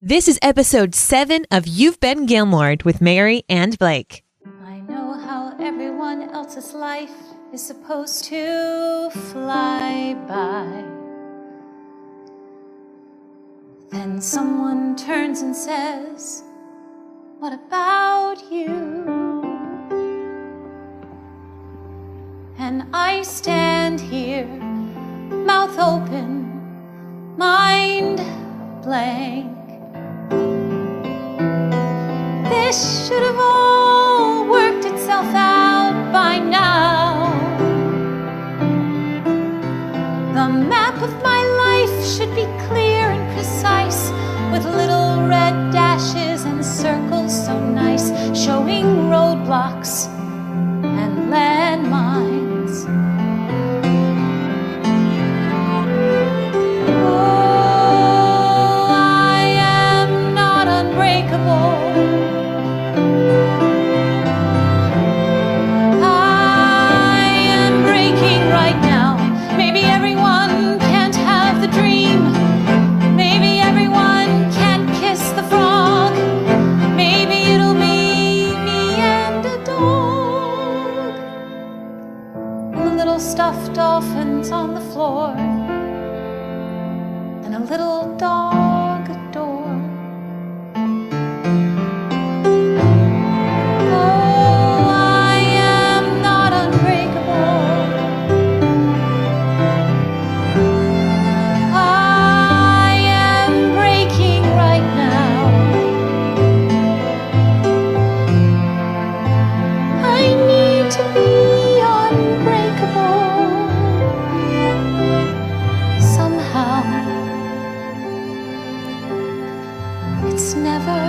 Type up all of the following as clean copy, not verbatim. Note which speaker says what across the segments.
Speaker 1: This is episode 7 of You've Been Gilmored with Mary and Blake.
Speaker 2: I know how everyone else's life is supposed to fly by. Then someone turns and says, "What about you?" And I stand here, mouth open, mind blank. This should have all worked itself out by now. The map of my life should be clear and precise, with little red dashes and circles so nice, showing roadblocks and landmines. Oh, I am not unbreakable. Stuffed dolphins on the floor, and a little dog adore. Oh, I am not unbreakable. I am breaking right now. I need to be unbreakable. It's never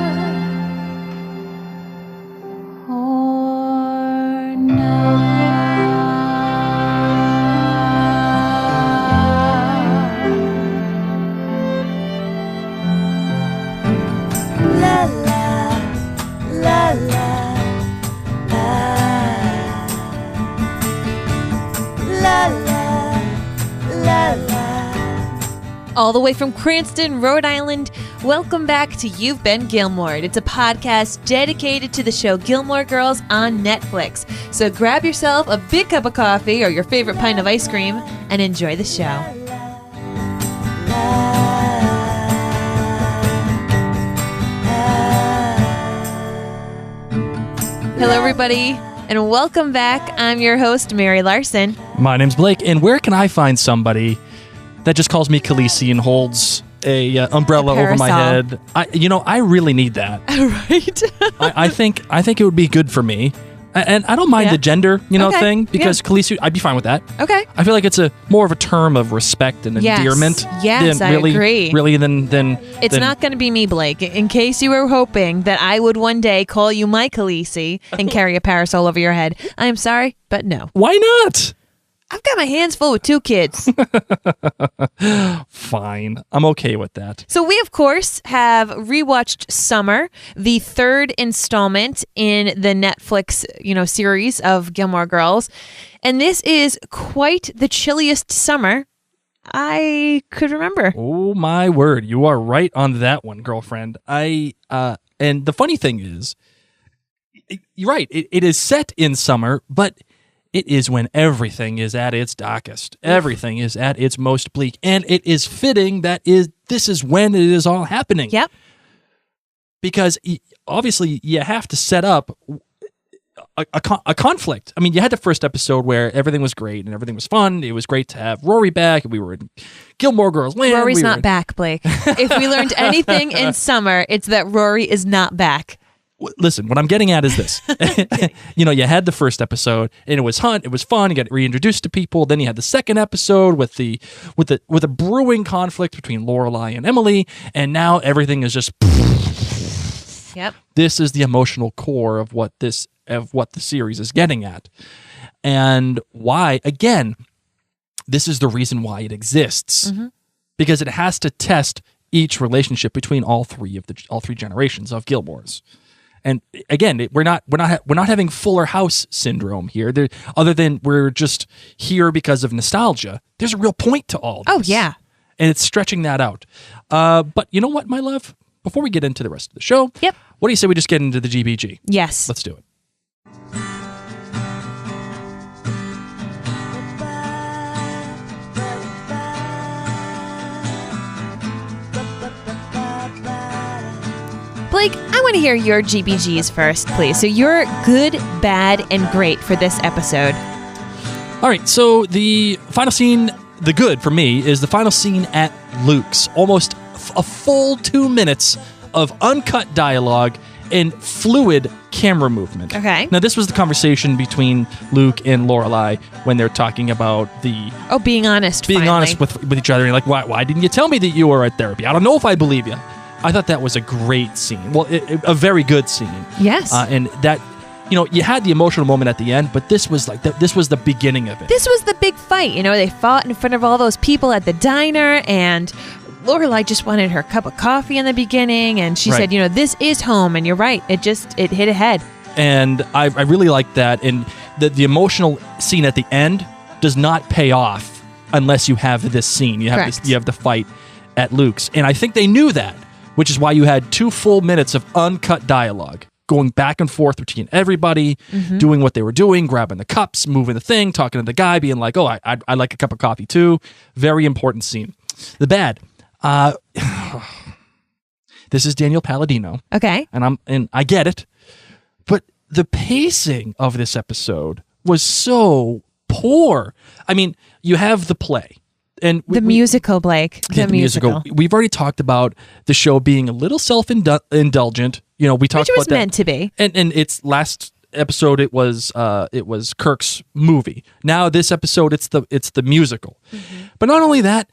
Speaker 2: or now. La la la la la la la la.
Speaker 1: All the way from Cranston, Rhode Island, welcome back to You've Been Gilmored. It's a podcast dedicated to the show Gilmore Girls on Netflix. So grab yourself a big cup of coffee or your favorite pint of ice cream and enjoy the show. Hello, everybody, and welcome back. I'm your host, Mary Larson.
Speaker 3: My name's Blake, and where can I find somebody that just calls me Khaleesi and holds a umbrella over my head? I really need that.
Speaker 1: Right?
Speaker 3: I think it would be good for me, and I don't mind the gender thing, because Khaleesi, I'd be fine with that.
Speaker 1: Okay.
Speaker 3: I feel like it's more of a term of respect and endearment.
Speaker 1: Yes, I agree.
Speaker 3: Really, than
Speaker 1: it's not going to be me, Blake. In case you were hoping that I would one day call you my Khaleesi and carry a parasol over your head, I am sorry, but no.
Speaker 3: Why not?
Speaker 1: I've got my hands full with 2 kids.
Speaker 3: Fine. I'm okay with that.
Speaker 1: So we, of course, have rewatched Summer, the 3rd installment in the Netflix, series of Gilmore Girls. And this is quite the chilliest summer I could remember.
Speaker 3: Oh, my word. You are right on that one, girlfriend. And the funny thing is, you're right. It is set in summer, but it is when everything is at its darkest. Everything is at its most bleak. And it is fitting that this is when it is all happening.
Speaker 1: Yep.
Speaker 3: Because obviously you have to set up a conflict. I mean, you had the first episode where everything was great and everything was fun. It was great to have Rory back. We were in Gilmore Girls land.
Speaker 1: Rory's not back, Blake. If we learned anything in Summer, it's that Rory is not back.
Speaker 3: Listen, what I'm getting at is this. You had the first episode and it was fun. You got reintroduced to people. Then you had the second episode with a brewing conflict between Lorelai and Emily, and now everything is just.
Speaker 1: Yep.
Speaker 3: This is the emotional core of what the series is getting at, and why. Again, this is the reason why it exists, because it has to test each relationship between all three generations of Gilmores. And again, we're not having Fuller House syndrome here. Other than we're just here because of nostalgia. There's a real point to all this.
Speaker 1: Oh yeah,
Speaker 3: and it's stretching that out. But you know what, my love? before we get into the rest of the show,
Speaker 1: Yep.
Speaker 3: what do you say we just get into the GBG?
Speaker 1: Yes.
Speaker 3: Let's do it.
Speaker 1: Blake, I want to hear your GBGs first, please. So your good, bad, and great for this episode.
Speaker 3: All right, so the final scene, the good for me, is the final scene at Luke's. Almost a full 2 minutes of uncut dialogue and fluid camera movement.
Speaker 1: Okay.
Speaker 3: Now, this was the conversation between Luke and Lorelai when they're talking about
Speaker 1: being honest.
Speaker 3: Being
Speaker 1: finally.
Speaker 3: honest with each other. And like, why didn't you tell me that you were at therapy? I don't know if I believe you. I thought that was a great scene. Well, a very good scene.
Speaker 1: Yes.
Speaker 3: And that, you had the emotional moment at the end, but this was like this was the beginning of it.
Speaker 1: This was the big fight. They fought in front of all those people at the diner, and Lorelai just wanted her cup of coffee in the beginning, and she said, this is home, and you're right. It hit ahead.
Speaker 3: And I really like that. And the emotional scene at the end does not pay off unless you have this scene. You have the fight at Luke's. And I think they knew that, which is why you had 2 full minutes of uncut dialogue going back and forth between everybody, doing what they were doing, grabbing the cups, moving the thing, talking to the guy, being like, oh, I'd like a cup of coffee too. Very important scene. The bad. This is Daniel Palladino.
Speaker 1: Okay.
Speaker 3: And I get it. But the pacing of this episode was so poor. I mean, you have the play. And
Speaker 1: the musical, Blake. The musical.
Speaker 3: We've already talked about the show being a little self-indulgent. We talked about that.
Speaker 1: Which was meant to be.
Speaker 3: And its last episode, it was Kirk's movie. Now this episode, it's the musical. But not only that,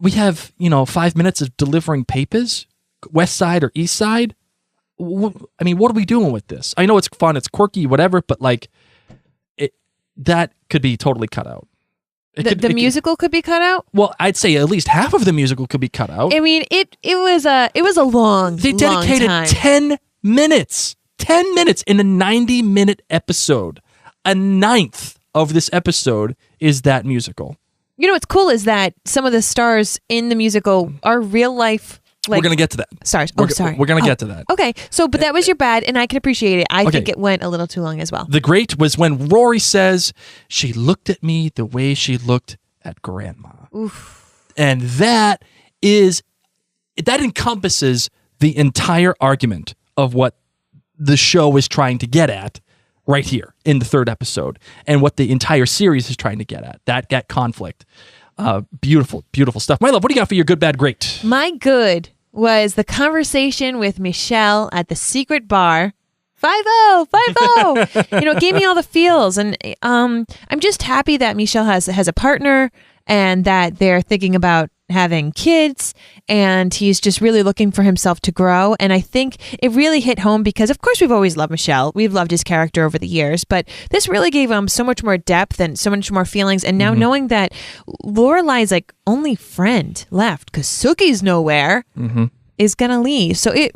Speaker 3: we have 5 minutes of delivering papers, West Side or East Side. I mean, what are we doing with this? I know it's fun, it's quirky, whatever, but that could be totally cut out.
Speaker 1: The musical could be cut out?
Speaker 3: Well, I'd say at least half of the musical could be cut out.
Speaker 1: I mean, it was a long,
Speaker 3: they dedicated
Speaker 1: long time.
Speaker 3: 10 minutes in a 90-minute episode. A ninth of this episode is that musical.
Speaker 1: What's cool is that some of the stars in the musical are real life.
Speaker 3: We're going to get to that.
Speaker 1: Stars. Sorry.
Speaker 3: We're going to get to that.
Speaker 1: Okay. So, but that was your bad, and I can appreciate it. I think it went a little too long as well.
Speaker 3: The great was when Rory says, she looked at me the way she looked at Grandma.
Speaker 1: Oof.
Speaker 3: And that encompasses the entire argument of what the show is trying to get at right here in the 3rd episode, and what the entire series is trying to get at. That conflict. Beautiful, beautiful stuff. My love, what do you got for your good, bad, great?
Speaker 1: My good was the conversation with Michelle at the secret bar. 5-0, 5-0. Gave me all the feels. And I'm just happy that Michelle has a partner, and that they're thinking about having kids, and he's just really looking for himself to grow. And I think it really hit home because, of course, we've always loved Michelle. We've loved his character over the years, but this really gave him so much more depth and so much more feelings. And now knowing that Lorelai's only friend left because Sookie's nowhere, is gonna leave. So I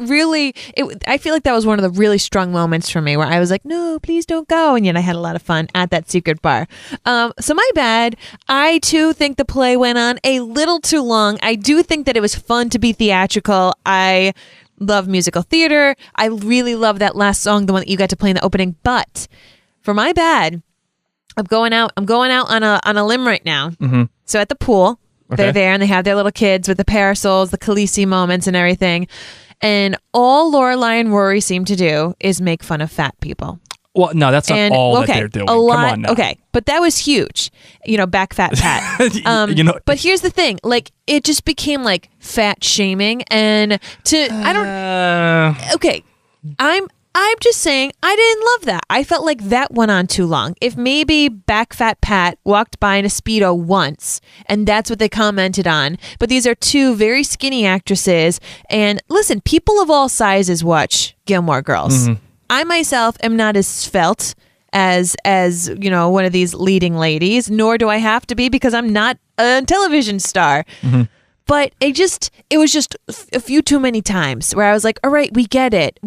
Speaker 1: feel like that was one of the really strong moments for me where I was like, no, please don't go. And yet I had a lot of fun at that secret bar. So my bad. I too think the play went on a little too long. I do think that it was fun to be theatrical. I love musical theater. I really love that last song, the one that you got to play in the opening. But for my bad, I'm going out on a limb right now. So at the pool, they're there and they have their little kids with the parasols, the Khaleesi moments and everything. And all Lorelai and Rory seem to do is make fun of fat people.
Speaker 3: Well, no, that's not all that they're doing.
Speaker 1: A lot,
Speaker 3: come on now.
Speaker 1: Okay, but that was huge. Back fat Pat. But here's the thing. It just became fat shaming. And I'm just saying I didn't love that. I felt like that went on too long. If maybe Back Fat Pat walked by in a Speedo once and that's what they commented on. But these are 2 very skinny actresses. And listen, people of all sizes watch Gilmore Girls. I myself am not as svelte as one of these leading ladies, nor do I have to be because I'm not a television star. But it was just a few too many times where I was like, all right, we get it.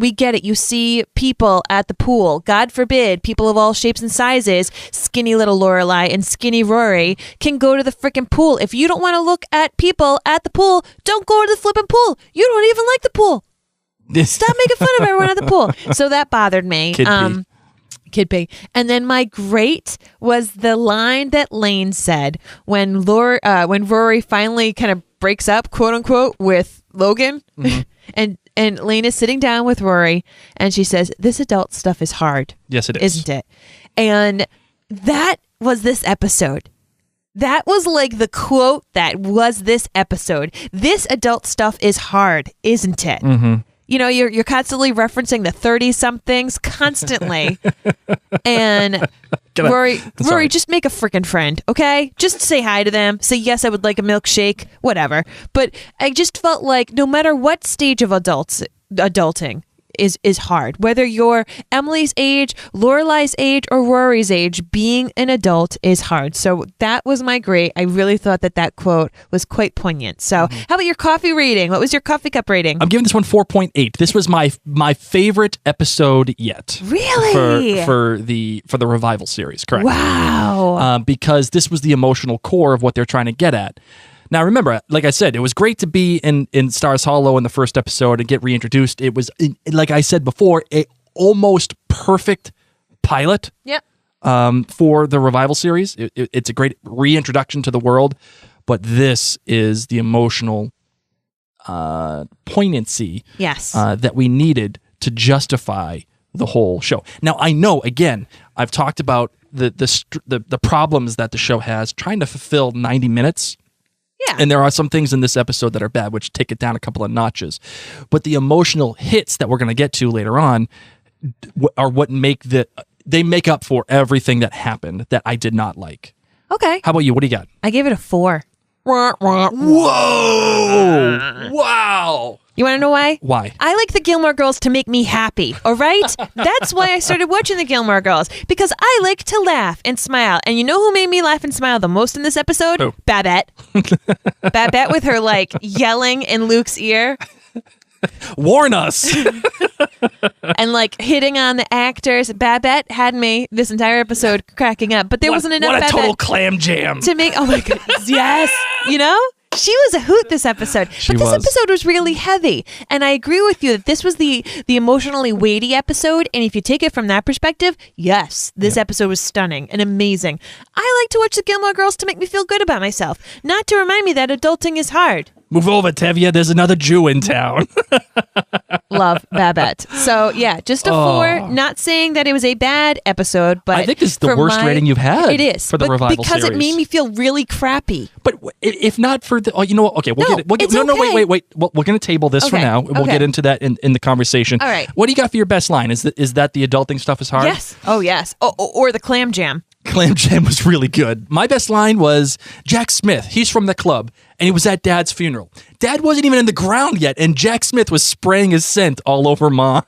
Speaker 1: You see people at the pool. God forbid, people of all shapes and sizes, skinny little Lorelai and skinny Rory can go to the freaking pool. If you don't want to look at people at the pool, don't go to the flipping pool. You don't even like the pool. Stop making fun of everyone at the pool. So that bothered me. Kid P. And then my great was the line that Lane said when Rory finally kind of breaks up, quote unquote, with Logan. And Lane is sitting down with Rory and she says, "This adult stuff is hard."
Speaker 3: Yes, it is.
Speaker 1: Isn't it? And that was this episode. That was like the quote that was this episode. This adult stuff is hard, isn't it? You know, you're constantly referencing the 30-somethings constantly. And Rory, just make a freaking friend, okay? Just say hi to them. Say, yes, I would like a milkshake, whatever. But I just felt like no matter what stage of adulting is hard. Whether you're Emily's age, Lorelai's age, or Rory's age, being an adult is hard. So that was my great. I really thought that quote was quite poignant. So how about your coffee rating? What was your coffee cup rating?
Speaker 3: I'm giving this one 4.8. This was my favorite episode yet.
Speaker 1: Really?
Speaker 3: For the revival series, correct?
Speaker 1: Wow.
Speaker 3: Because this was the emotional core of what they're trying to get at. Now, remember, like I said, it was great to be in Stars Hollow in the first episode and get reintroduced. It was, like I said before, a almost perfect pilot for the revival series. It's a great reintroduction to the world, but this is the emotional poignancy that we needed to justify the whole show. Now, I know, again, I've talked about the problems that the show has trying to fulfill 90 minutes.
Speaker 1: Yeah.
Speaker 3: And there are some things in this episode that are bad, which take it down a couple of notches. But the emotional hits that we're going to get to later on are what make up for everything that happened that I did not like.
Speaker 1: Okay.
Speaker 3: How about you? What do you got?
Speaker 1: I gave it a 4.
Speaker 3: Whoa! Wow!
Speaker 1: You want to know why?
Speaker 3: Why?
Speaker 1: I like the Gilmore Girls to make me happy, all right? That's why I started watching the Gilmore Girls, because I like to laugh and smile. And you know who made me laugh and smile the most in this episode?
Speaker 3: Who?
Speaker 1: Babette. Babette with her, like, yelling in Luke's ear.
Speaker 3: Warn us!
Speaker 1: And, like, hitting on the actors. Babette had me this entire episode cracking up, but there wasn't enough
Speaker 3: Babette.
Speaker 1: Babette
Speaker 3: Total clam jam.
Speaker 1: to make, oh my goodness, yes, you know? She was a hoot this episode. But this episode was really heavy. And I agree with you that this was the emotionally weighty episode. And if you take it from that perspective, yes, this episode was stunning and amazing. I like to watch the Gilmore Girls to make me feel good about myself, not to remind me that adulting is hard.
Speaker 3: Move over, Tevye. There's another Jew in town.
Speaker 1: Love Babette. So, yeah, just a 4. Not saying that it was a bad episode, but
Speaker 3: I think this is the worst rating you've had.
Speaker 1: It is.
Speaker 3: For the revival
Speaker 1: because
Speaker 3: series.
Speaker 1: it made me feel really crappy.
Speaker 3: But if not for the... Oh, you know what? Okay, we'll get... No,
Speaker 1: okay.
Speaker 3: wait. We're going to table this for now. We'll get into that in the conversation.
Speaker 1: All right.
Speaker 3: What do you got for your best line? Is that the adulting stuff is hard?
Speaker 1: Yes. Oh, yes. Or the clam jam.
Speaker 3: Clam jam was really good. My best line was Jack Smith. He's from the club, and he was at Dad's funeral. Dad wasn't even in the ground yet, and Jack Smith was spraying his scent all over Ma.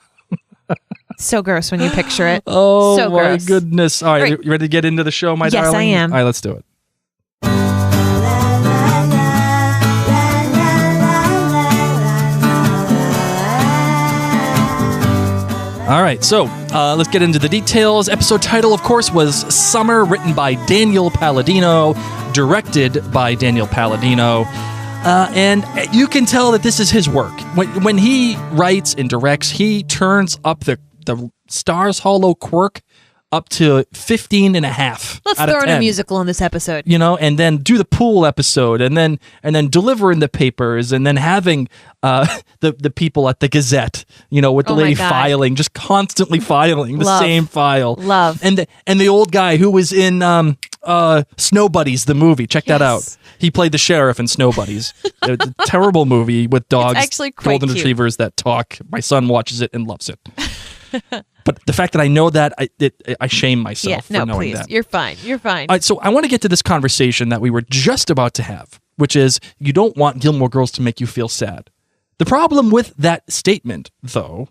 Speaker 1: So gross when you picture it.
Speaker 3: Oh,
Speaker 1: so
Speaker 3: my
Speaker 1: gross.
Speaker 3: goodness. All right, you ready to get into the show, my darling?
Speaker 1: Yes, I am.
Speaker 3: All right, let's do it. All right, so let's get into the details. Episode title, of course, was Summer, written by Daniel Palladino, directed by Daniel Palladino. And you can tell that this is his work. When he writes and directs, he turns up the Stars Hollow quirk up to 15 and a half.
Speaker 1: Let's
Speaker 3: out of
Speaker 1: throw in
Speaker 3: 10.
Speaker 1: a musical in this episode.
Speaker 3: You know, and then do the pool episode, and then delivering the papers, and then having the people at the Gazette, you know, with the lady filing, just constantly filing the same file.
Speaker 1: Love.
Speaker 3: And the old guy who was in Snow Buddies, the movie. Check that out. He played the sheriff in Snow Buddies. A terrible movie with dogs,
Speaker 1: it's actually quite
Speaker 3: golden
Speaker 1: cute.
Speaker 3: Retrievers that talk. My son watches it and loves it. But the fact that I know that, I shame myself for knowing that.
Speaker 1: You're fine. You're fine.
Speaker 3: All right, so I want to get to this conversation that we were just about to have, which is you don't want Gilmore Girls to make you feel sad. The problem with that statement, though,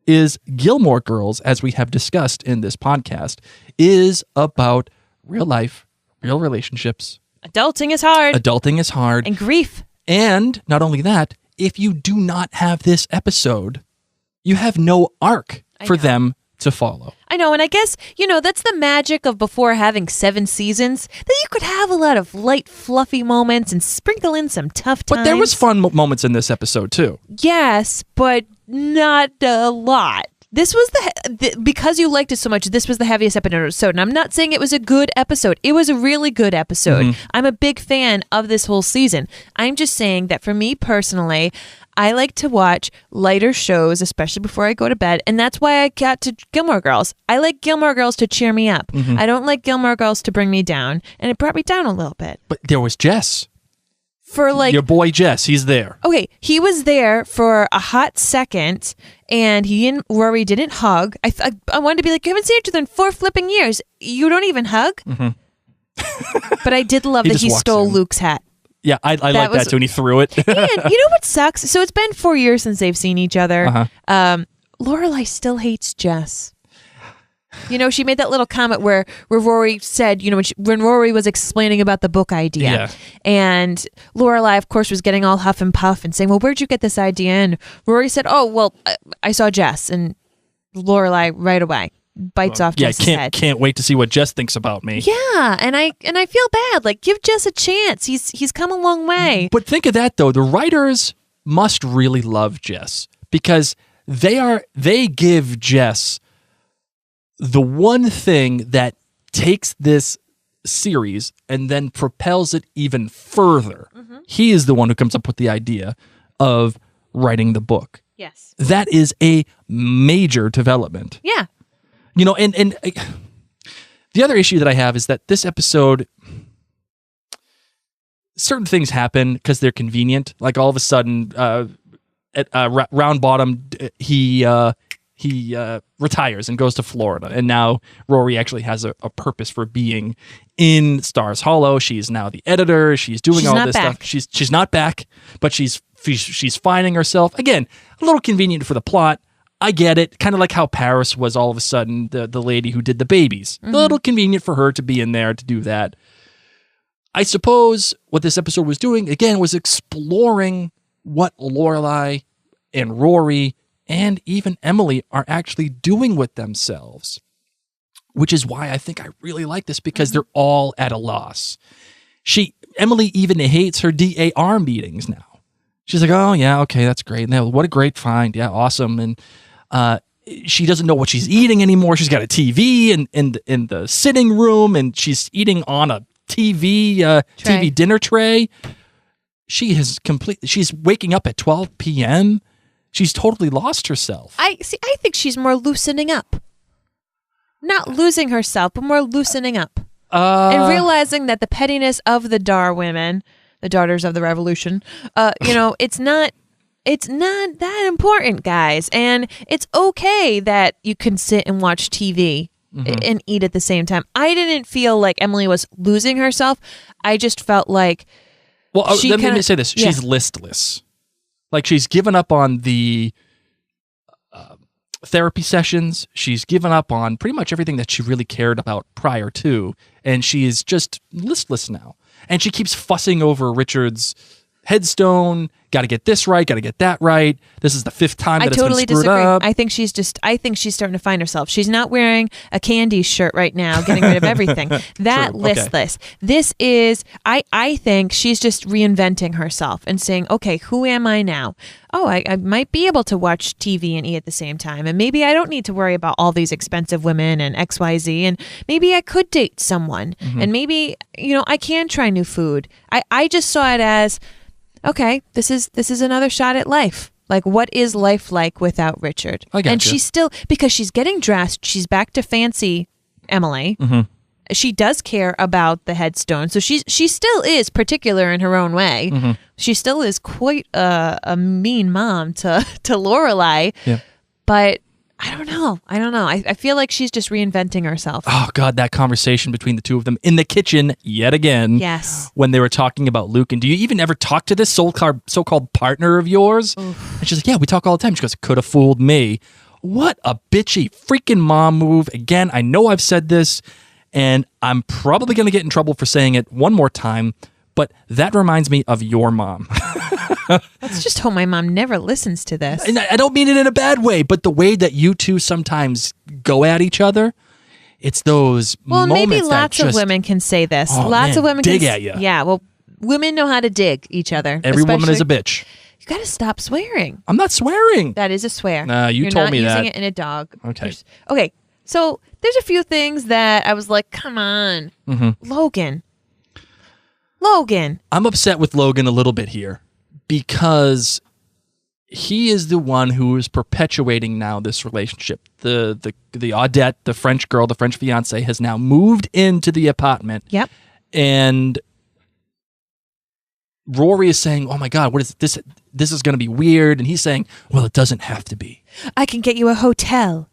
Speaker 3: is Gilmore Girls, as we have discussed in this podcast, is about real life, real relationships.
Speaker 1: Adulting is hard.
Speaker 3: Adulting is hard.
Speaker 1: And grief.
Speaker 3: And not only that, if you do not have this episode, you have no arc for them to follow.
Speaker 1: I know, and I guess, that's the magic of before having 7 seasons, that you could have a lot of light, fluffy moments and sprinkle in some tough times.
Speaker 3: But there was fun moments in this episode, too.
Speaker 1: Yes, but not a lot. This was because you liked it so much, this was the heaviest episode. And I'm not saying it was a good episode. It was a really good episode. I'm a big fan of this whole season. I'm just saying that for me personally, I like to watch lighter shows, especially before I go to bed. And that's why I got to Gilmore Girls. I like Gilmore Girls to cheer me up. I don't like Gilmore Girls to bring me down. And it brought me down a little bit.
Speaker 3: But there was Jess.
Speaker 1: For
Speaker 3: your boy Jess, he's there.
Speaker 1: Okay, he was there for a hot second, and he and Rory didn't hug. I wanted to be like, you haven't seen each other in 4 flipping years. You don't even hug? But I did love that he stole Luke's hat.
Speaker 3: Yeah, I like that too, and he threw it.
Speaker 1: And you know what sucks? So it's been 4 years since they've seen each other. Lorelai still hates Jess. She made that little comment where Rory said, when Rory was explaining about the book idea. And Lorelai, of course, was getting all huff and puff and saying, well, where'd you get this idea? And Rory said, oh, well, I saw Jess. And Lorelai right away bites off Jess's head.
Speaker 3: Can't wait to see what Jess thinks about me.
Speaker 1: Yeah, and I feel bad. Like, give Jess a chance. He's come a long way.
Speaker 3: But think of that, though. The writers must really love Jess because they give Jess the one thing that takes this series and then propels it even further. He is the one who comes up with the idea of writing the book.
Speaker 1: Yes.
Speaker 3: That is a major development.
Speaker 1: Yeah.
Speaker 3: And the other issue that I have is that this episode, certain things happen because they're convenient. Like all of a sudden, at Round Bottom, he retires and goes to Florida, and now Rory actually has a purpose for being in Stars Hollow. She's now the editor. She's doing all this stuff. She's not back, but she's finding herself again. A little convenient for the plot. I get it. Kind of like how Paris was all of a sudden the lady who did the babies. A little convenient for her to be in there to do that. I suppose what this episode was doing again was exploring what Lorelai and Rory and even Emily are actually doing with themselves, which is why I think I really like this because they're all at a loss. Emily even hates her DAR meetings now. She's like, oh yeah, okay, that's great. Now, what a great find. Yeah, awesome. And she doesn't know what she's eating anymore. She's got a TV in the sitting room and she's eating on a TV dinner tray. She's waking up at 12 p.m. She's totally lost herself.
Speaker 1: I think she's more loosening up. Not losing herself, but more loosening up. And realizing that the pettiness of the Dar women, the daughters of the revolution, it's not that important, guys. And it's okay that you can sit and watch TV and eat at the same time. I didn't feel like Emily was losing herself. I just felt like
Speaker 3: let me say this. She's listless. Like she's given up on the therapy sessions. She's given up on pretty much everything that she really cared about prior to. And she is just listless now. And she keeps fussing over Richard's headstone. Got to get this right. Got to get that right. This is the 5th time that it's been screwed up.
Speaker 1: I think she's starting to find herself. She's not wearing a Candy shirt right now, getting rid of everything. That
Speaker 3: True.
Speaker 1: listless. Okay. This is, I think she's just reinventing herself and saying, okay, who am I now? Oh, I might be able to watch TV and eat at the same time. And maybe I don't need to worry about all these expensive women and XYZ. And maybe I could date someone. And maybe, I can try new food. I just saw it as, okay, this is another shot at life. Like, what is life like without Richard?
Speaker 3: I gotcha.
Speaker 1: And she's still, because she's getting dressed, she's back to fancy Emily. She does care about the headstone. So she still is particular in her own way. She still is quite a mean mom to Lorelai. Yeah. But I don't know. I feel like she's just reinventing herself.
Speaker 3: Oh, God, that conversation between the two of them in the kitchen yet again.
Speaker 1: Yes.
Speaker 3: When they were talking about Luke. And do you even ever talk to this so-called partner of yours? Oof. And she's like, yeah, we talk all the time. She goes, could have fooled me. What a bitchy freaking mom move. Again, I know I've said this, and I'm probably going to get in trouble for saying it one more time, But that reminds me of your mom.
Speaker 1: Let's just hope my mom never listens to this.
Speaker 3: And I don't mean it in a bad way, but the way that you two sometimes go at each other, it's those moments
Speaker 1: maybe
Speaker 3: that
Speaker 1: lots of
Speaker 3: just-
Speaker 1: women can say this.
Speaker 3: Oh,
Speaker 1: Lots
Speaker 3: man,
Speaker 1: of women
Speaker 3: dig
Speaker 1: can
Speaker 3: at you.
Speaker 1: Yeah, well, women know how to dig each other.
Speaker 3: Every woman is a
Speaker 1: especially-
Speaker 3: bitch.
Speaker 1: You got to stop swearing.
Speaker 3: I'm not swearing.
Speaker 1: That is a swear.
Speaker 3: Nah, you
Speaker 1: You're
Speaker 3: told
Speaker 1: not
Speaker 3: me
Speaker 1: using
Speaker 3: that.
Speaker 1: it in a dog.
Speaker 3: Okay.
Speaker 1: Okay. So there's a few things that I was like, come on, Logan.
Speaker 3: I'm upset with Logan a little bit here because he is the one who is perpetuating now this relationship. The Audette, the French girl, the French fiance, has now moved into the apartment.
Speaker 1: Yep.
Speaker 3: And Rory is saying, "Oh my God, what is this? This is going to be weird." And he's saying, "Well, it doesn't have to be.
Speaker 1: I can get you a hotel.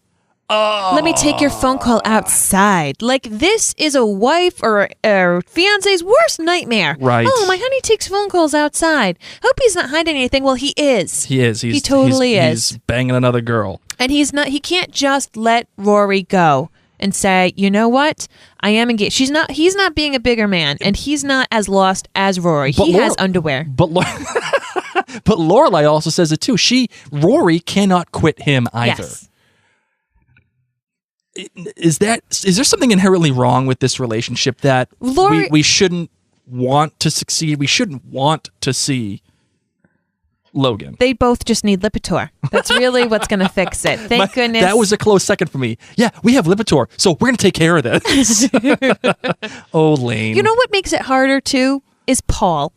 Speaker 3: Oh,
Speaker 1: Let me take your phone call outside." Like, this is a wife or a fiance's worst nightmare.
Speaker 3: Right.
Speaker 1: Oh, my honey takes phone calls outside. Hope he's not hiding anything. Well, he is.
Speaker 3: he is.
Speaker 1: He totally is.
Speaker 3: He's banging another girl.
Speaker 1: And he's not. He can't just let Rory go and say, "You know what? I am engaged." He's not being a bigger man, and he's not as lost as Rory.
Speaker 3: But
Speaker 1: He has
Speaker 3: Laura-
Speaker 1: underwear.
Speaker 3: But but Lorelai also says it too. Rory cannot quit him either.
Speaker 1: Yes.
Speaker 3: Is there something inherently wrong with this relationship that
Speaker 1: Lori-
Speaker 3: we shouldn't want to succeed? We shouldn't want to see Logan.
Speaker 1: They both just need Lipitor. That's really what's going to fix it. Thank goodness.
Speaker 3: That was a close second for me. Yeah, we have Lipitor, so we're going to take care of this. Oh, lame.
Speaker 1: You know what makes it harder too is Paul.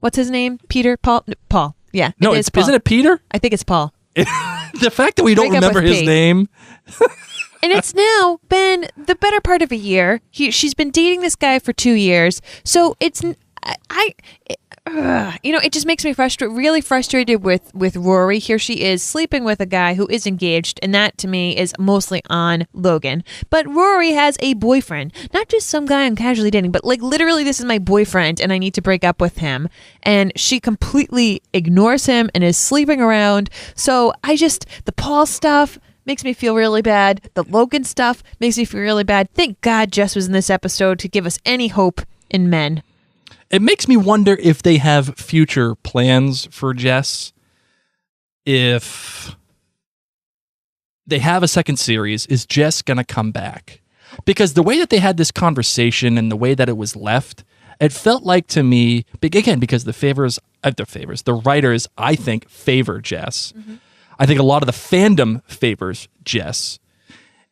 Speaker 1: What's his name? Peter? Paul? No, Paul. Yeah.
Speaker 3: no,
Speaker 1: it is Paul.
Speaker 3: isn't it Peter?
Speaker 1: I think it's Paul.
Speaker 3: The fact that we don't
Speaker 1: Break up
Speaker 3: remember
Speaker 1: with
Speaker 3: his
Speaker 1: P.
Speaker 3: name.
Speaker 1: And it's now been the better part of a year. She's been dating this guy for 2 years. So it's it just makes me really frustrated with Rory. Here she is sleeping with a guy who is engaged, and that to me is mostly on Logan. But Rory has a boyfriend, not just some guy I'm casually dating, but like literally this is my boyfriend and I need to break up with him. And she completely ignores him and is sleeping around. So the Paul stuff makes me feel really bad. The Logan stuff makes me feel really bad. Thank God Jess was in this episode to give us any hope in men.
Speaker 3: It makes me wonder if they have future plans for Jess. If they have a second series, is Jess going to come back? Because the way that they had this conversation and the way that it was left, it felt like to me, again, because the writers, I think, favor Jess. Mm-hmm. I think a lot of the fandom favors Jess.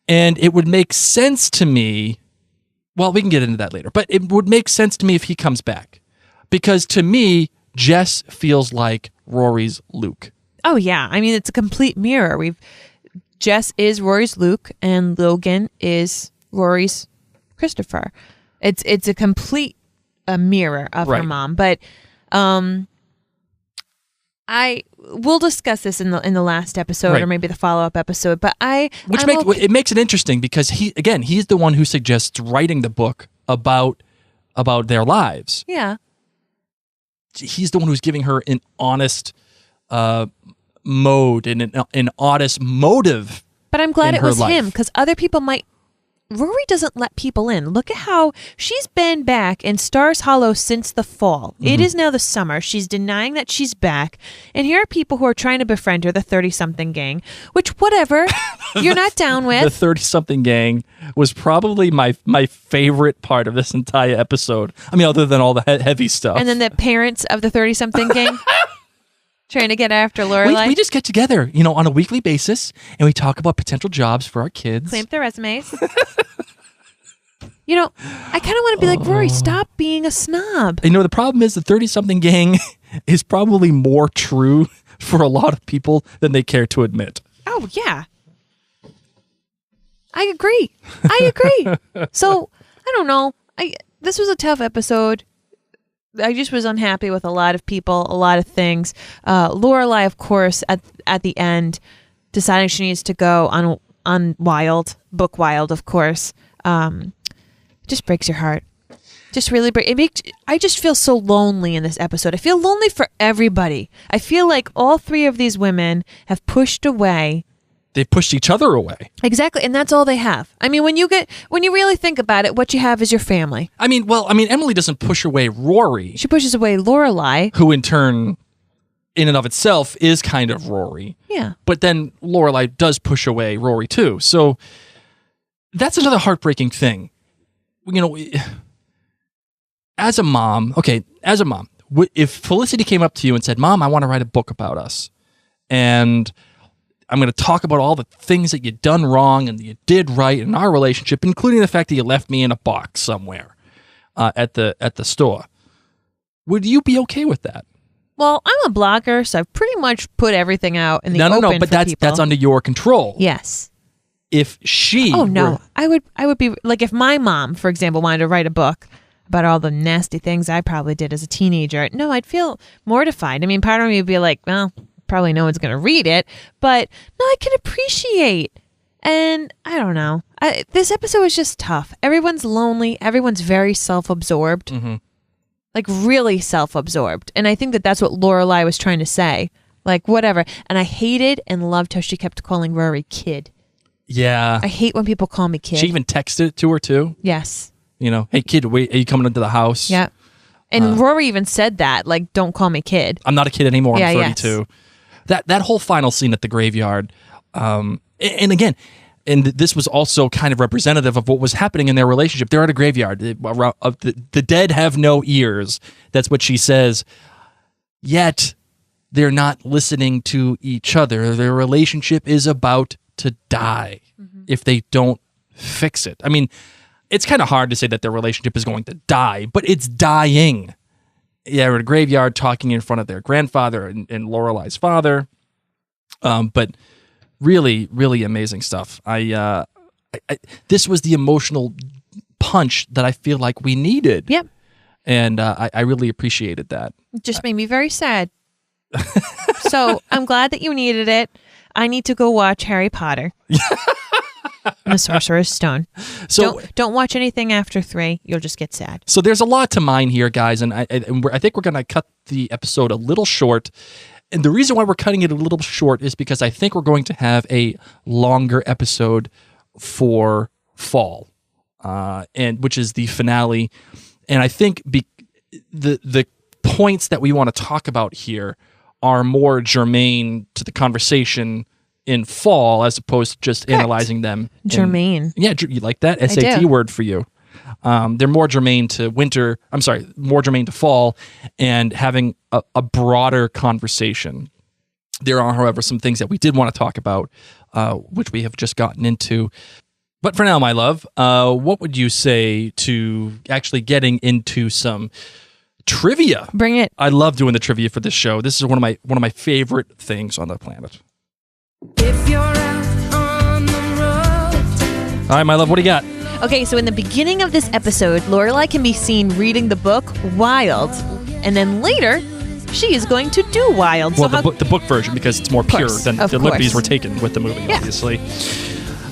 Speaker 3: And it would make sense to me, well, we can get into that later, but it would make sense to me if he comes back. Because to me, Jess feels like Rory's Luke.
Speaker 1: Oh, yeah. I mean, it's a complete mirror. Jess is Rory's Luke and Logan is Rory's Christopher. It's a complete mirror of her mom. But we'll discuss this in the last episode or maybe the follow-up episode. But
Speaker 3: it makes it interesting because he's the one who suggests writing the book about their lives.
Speaker 1: Yeah.
Speaker 3: He's the one who's giving her an honest mode and an honest motive.
Speaker 1: But I'm glad it was
Speaker 3: life.
Speaker 1: him because other people might. Rory doesn't let people in. Look at how she's been back in Stars Hollow since the fall. Mm-hmm. It is now the summer. She's denying that she's back. And here are people who are trying to befriend her, the 30-something gang, which, whatever, you're not down with.
Speaker 3: The 30-something gang was probably my favorite part of this entire episode. I mean, other than all the heavy stuff.
Speaker 1: And then the parents of the 30-something gang trying to get after Lorelai.
Speaker 3: We just get together, on a weekly basis, and we talk about potential jobs for our kids.
Speaker 1: Clamp their resumes. I kind of want to be like, Rory, stop being a snob.
Speaker 3: The problem is the 30-something gang is probably more true for a lot of people than they care to admit.
Speaker 1: Oh, yeah. I agree. So, I don't know. This was a tough episode. I just was unhappy with a lot of people, a lot of things. Lorelai, of course, at the end, deciding she needs to go on Book Wild, of course. Just breaks your heart. Just really I just feel so lonely in this episode. I feel lonely for everybody. I feel like all three of these women have pushed away
Speaker 3: they pushed each other away.
Speaker 1: Exactly, and that's all they have. I mean, when you really think about it, what you have is your family.
Speaker 3: I mean, Emily doesn't push away Rory.
Speaker 1: She pushes away Lorelai,
Speaker 3: who in turn, in and of itself, is kind of Rory.
Speaker 1: Yeah.
Speaker 3: But then Lorelai does push away Rory too. So that's another heartbreaking thing. You know, as a mom, if Felicity came up to you and said, "Mom, I want to write a book about us, and I'm going to talk about all the things that you've done wrong and that you did right in our relationship, including the fact that you left me in a box somewhere at the store," would you be okay with that?
Speaker 1: Well, I'm a blogger, so I've pretty much put everything out in the open
Speaker 3: No, but
Speaker 1: for
Speaker 3: that's under your control.
Speaker 1: Yes.
Speaker 3: If she...
Speaker 1: Oh, no. I would be... Like, if my mom, for example, wanted to write a book about all the nasty things I probably did as a teenager, no, I'd feel mortified. I mean, part of me would be like, well, probably no one's going to read it, but no, I can appreciate. And I don't know. This episode was just tough. Everyone's lonely. Everyone's very self-absorbed.
Speaker 3: Mm-hmm.
Speaker 1: Like, really self-absorbed. And I think that that's what Lorelai was trying to say. Like, whatever. And I hated and loved how she kept calling Rory kid.
Speaker 3: Yeah.
Speaker 1: I hate when people call me kid.
Speaker 3: She even texted it to her, too.
Speaker 1: Yes.
Speaker 3: You know, "Hey, kid, wait, are you coming into the house?"
Speaker 1: Yeah. And Rory even said that, like, "Don't call me kid.
Speaker 3: I'm not a kid anymore.
Speaker 1: Yeah,
Speaker 3: I'm 32. Yes. That whole final scene at the graveyard, and again, and this was also kind of representative of what was happening in their relationship. They're at a graveyard. The dead have no ears. That's what she says. Yet, they're not listening to each other. Their relationship is about to die if they don't fix it. I mean, it's kind of hard to say that their relationship is going to die, but it's dying. Yeah, they're at a graveyard talking in front of their grandfather and Lorelai's father. But really, really amazing stuff. This was the emotional punch that I feel like we needed.
Speaker 1: Yep.
Speaker 3: And I really appreciated that.
Speaker 1: It just made me very sad. So I'm glad that you needed it. I need to go watch Harry Potter. And the Sorcerer's Stone. So don't watch anything after 3. You'll just get sad.
Speaker 3: So there's a lot to mine here, guys, and I think we're going to cut the episode a little short. And the reason why we're cutting it a little short is because I think we're going to have a longer episode for fall, and which is the finale. And I think the points that we want to talk about here are more germane to the conversation in fall as opposed to just analyzing them.
Speaker 1: Germane.
Speaker 3: Yeah, you like that? SAT word for you. They're more germane to winter. I'm sorry, more germane to fall and having a broader conversation. There are, however, some things that we did want to talk about, which we have just gotten into. But for now, my love, what would you say to actually getting into some trivia?
Speaker 1: Bring it.
Speaker 3: I love doing the trivia for this show. This is one of my favorite things on the planet.
Speaker 4: If you're out on the road.
Speaker 3: All right, my love, what do you got?
Speaker 1: Okay, so in the beginning of this episode, Lorelai can be seen reading the book Wild, and then later, she is going to do Wild.
Speaker 3: Well, the book version, because it's more pure than the liberties were taken with the movie, obviously.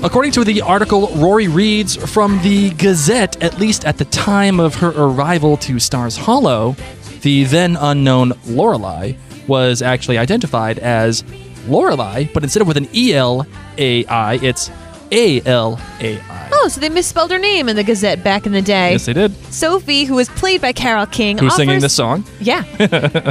Speaker 3: According to the article, Rory reads from the Gazette, at least at the time of her arrival to Stars Hollow, the then unknown Lorelai was actually identified as Lorelai, but instead of with an E-L-A-I, it's A-L-A-I.
Speaker 1: Oh, so they misspelled her name in the Gazette back in the day.
Speaker 3: Yes, they did.
Speaker 1: Sophie, who was played by Carole King,
Speaker 3: who's singing this song?
Speaker 1: Yeah.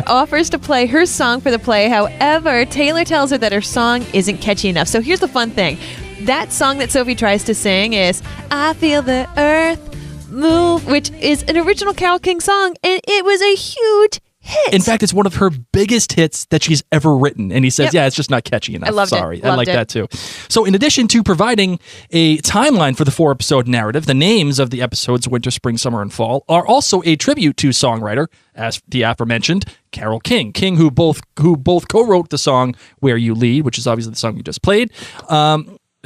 Speaker 1: offers to play her song for the play. However, Taylor tells her that her song isn't catchy enough. So here's the fun thing. That song that Sophie tries to sing is I Feel the Earth Move, which is an original Carole King song, and it was a huge hit.
Speaker 3: In fact, it's one of her biggest hits that she's ever written. And he says, yeah, it's just not catchy enough.
Speaker 1: I loved
Speaker 3: Sorry.
Speaker 1: it.
Speaker 3: I like that too. So in addition to providing a timeline for the 4-episode narrative, the names of the episodes winter, spring, summer, and fall are also a tribute to songwriter, as the aforementioned Carole King. King, who both co-wrote the song Where You Lead, which is obviously the song you just played.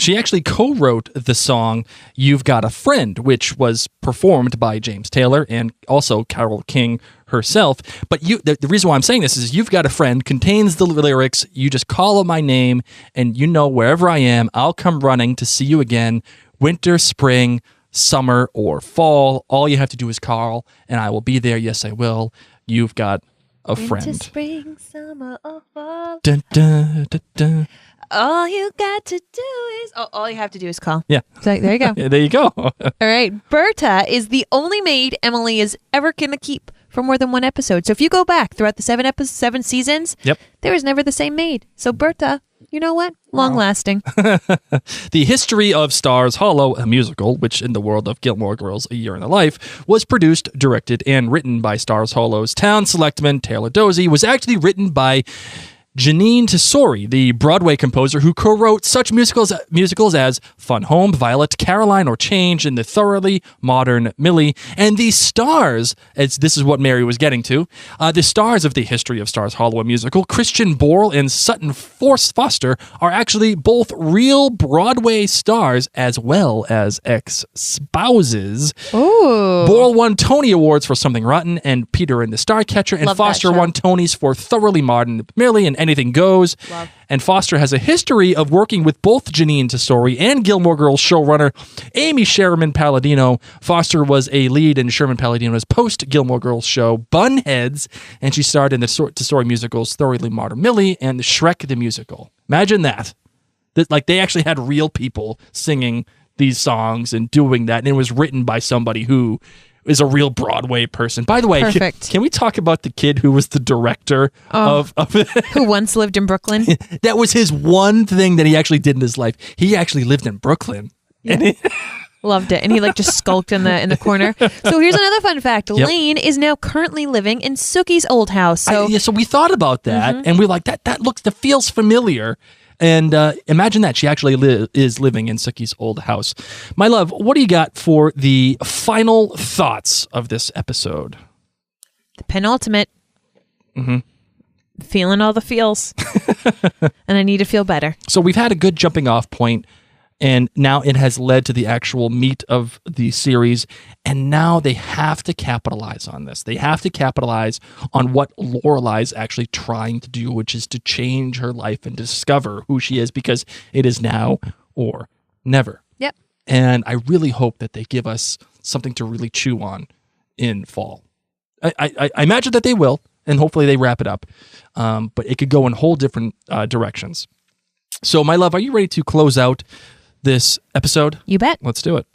Speaker 3: She actually co-wrote the song You've Got a Friend, which was performed by James Taylor and also Carole King herself. But the reason why I'm saying this is You've Got a Friend contains the lyrics, you just call out my name and you know wherever I am, I'll come running to see you again, winter, spring, summer, or fall. All you have to do is call and I will be there. Yes, I will. You've got a friend.
Speaker 1: Winter, spring, summer, or fall.
Speaker 3: Dun, dun, dun, dun.
Speaker 1: All you got to do is... Oh, all you have to do is call.
Speaker 3: Yeah.
Speaker 1: So there you go.
Speaker 3: There you go.
Speaker 1: All right. Berta is the only maid Emily is ever going to keep for more than one episode. So if you go back throughout the 7 seasons,
Speaker 3: Yep.
Speaker 1: there was never the same maid. So Berta, you know what? Long lasting.
Speaker 3: The History of Stars Hollow, a musical, which in the world of Gilmore Girls, A Year in the Life, was produced, directed, and written by Stars Hollow's town selectman, Taylor Dozy, was actually written by Janine Tesori, the Broadway composer who co-wrote such musicals as Fun Home, Violet, Caroline, or Change, and the thoroughly modern Millie. And the stars, as this is what Mary was getting to, the stars of the History of Stars Hollow, a musical, Christian Borle and Sutton Foster, are actually both real Broadway stars as well as ex-spouses.
Speaker 1: Ooh.
Speaker 3: Borle won Tony Awards for Something Rotten and Peter and the Starcatcher, and
Speaker 1: Love that
Speaker 3: Foster
Speaker 1: show.
Speaker 3: won Tonys for Thoroughly Modern Millie and Anything Goes.
Speaker 1: Love.
Speaker 3: And Foster has a history of working with both Janine Tesori and Gilmore Girls showrunner Amy Sherman Palladino. Foster was a lead in Sherman Palladino's post-Gilmore Girls show Bunheads, and she starred in the Tesori musicals Thoroughly Modern Millie and Shrek the Musical. Imagine that. Like, they actually had real people singing these songs and doing that, and it was written by somebody who is a real Broadway person. By the way,
Speaker 1: Perfect.
Speaker 3: can we talk about the kid who was the director of
Speaker 1: Who once lived in Brooklyn.
Speaker 3: that was his one thing that he actually did in his life. He actually lived in Brooklyn. And
Speaker 1: Loved it. And he just skulked in the corner. So here's another fun fact.
Speaker 3: Yep.
Speaker 1: Lane is now currently living in Sookie's old house. So
Speaker 3: so we thought about that, and we're like, that feels familiar. And imagine that she actually is living in Sookie's old house. My love, what do you got for the final thoughts of this episode?
Speaker 1: the penultimate. Feeling all the feels. And I need to feel better.
Speaker 3: So we've had a good jumping off point, and now it has led to the actual meat of the series, and now they have to capitalize on this. They have to capitalize on what Lorelai's actually trying to do, which is to change her life and discover who she is, because it is now or never.
Speaker 1: Yep.
Speaker 3: And I really hope that they give us something to really chew on in fall. I imagine that they will, and hopefully they wrap it up. But it could go in whole different directions. So, my love, are you ready to close out this episode?
Speaker 1: You bet.
Speaker 3: Let's do it.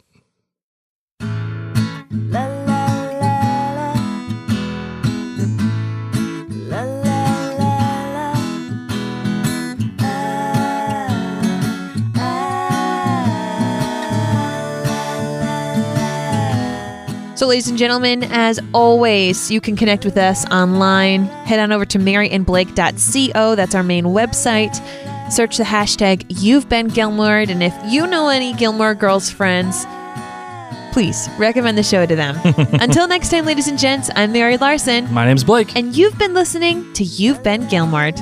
Speaker 1: So, ladies and gentlemen, as always, you can connect with us online. Head on over to maryandblake.co. That's our main website. Search the hashtag You've Been Gilmored. And if you know any Gilmore Girls friends, please recommend the show to them. Until next time, ladies and gents, I'm Mary Larson.
Speaker 3: My name's Blake.
Speaker 1: And you've been listening to You've Been Gilmored.